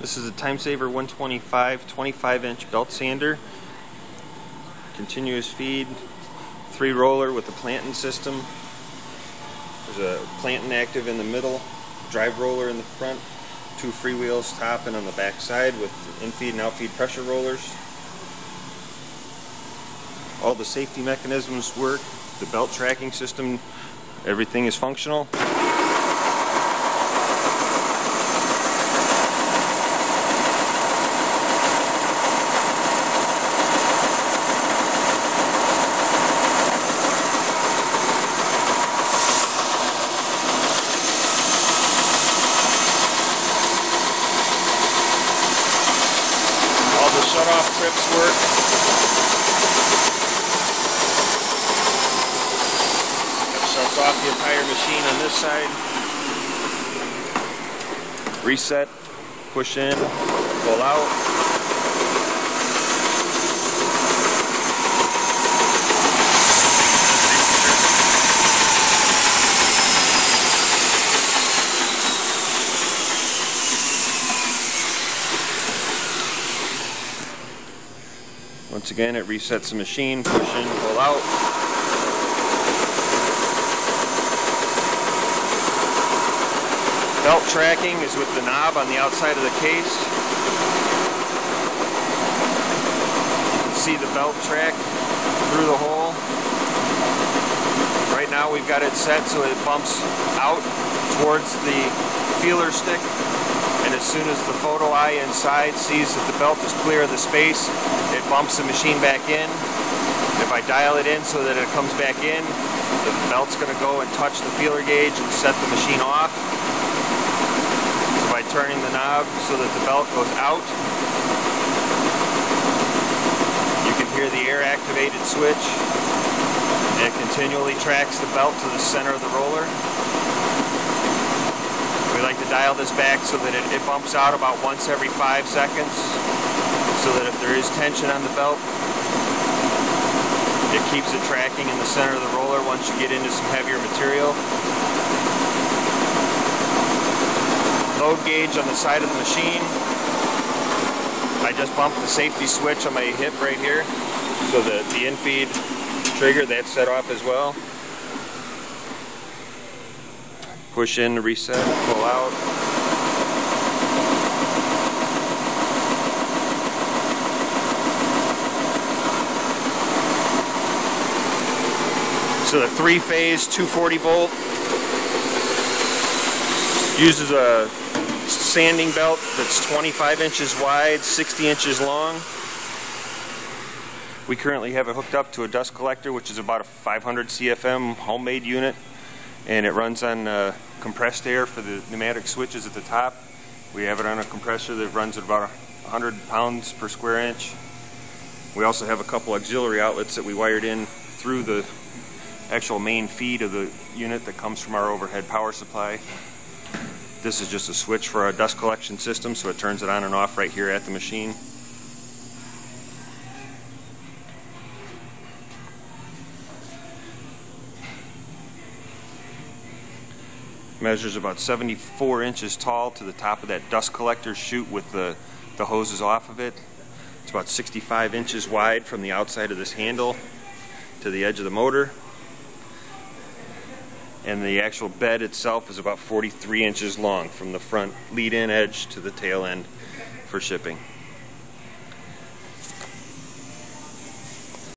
This is a Timesaver125 25-inch belt sander, continuous feed, 3 roller with a planting system. There's a planting active in the middle, drive roller in the front, 2 freewheels top and on the back side with in-feed and out-feed pressure rollers. All the safety mechanisms work, the belt tracking system, everything is functional. All the shut-off trips work. Shuts off the entire machine on this side. Reset, push in, pull out. Once again, it resets the machine, push in, pull out. Belt tracking is with the knob on the outside of the case. You can see the belt track through the hole. Right now we've got it set so it bumps out towards the feeler stick, and as soon as the photo eye inside sees that the belt is clear of the space, it bumps the machine back in. If I dial it in so that it comes back in, the belt's going to go and touch the feeler gauge and set the machine off. By turning the knob so that the belt goes out, you can hear the air activated switch, and it continually tracks the belt to the center of the roller. We like to dial this back so that it bumps out about once every 5 seconds, so that if there is tension on the belt, it keeps it tracking in the center of the roller once you get into some heavier material. Load gauge on the side of the machine. I just bumped the safety switch on my hip right here, so that the in-feed trigger, that's set off as well. Push in to reset, pull out. So the 3-phase 240 volt uses a sanding belt that's 25 inches wide, 60 inches long. We currently have it hooked up to a dust collector, which is about a 500 CFM homemade unit, and it runs on compressed air for the pneumatic switches at the top. We have it on a compressor that runs at about 100 pounds per square inch. We also have a couple auxiliary outlets that we wired in through the actual main feed of the unit that comes from our overhead power supply. This is just a switch for our dust collection system, so it turns it on and off right here at the machine. Measures about 74 inches tall to the top of that dust collector chute with the hoses off of it. It's about 65 inches wide from the outside of this handle to the edge of the motor. And the actual bed itself is about 43 inches long from the front lead-in edge to the tail end for shipping.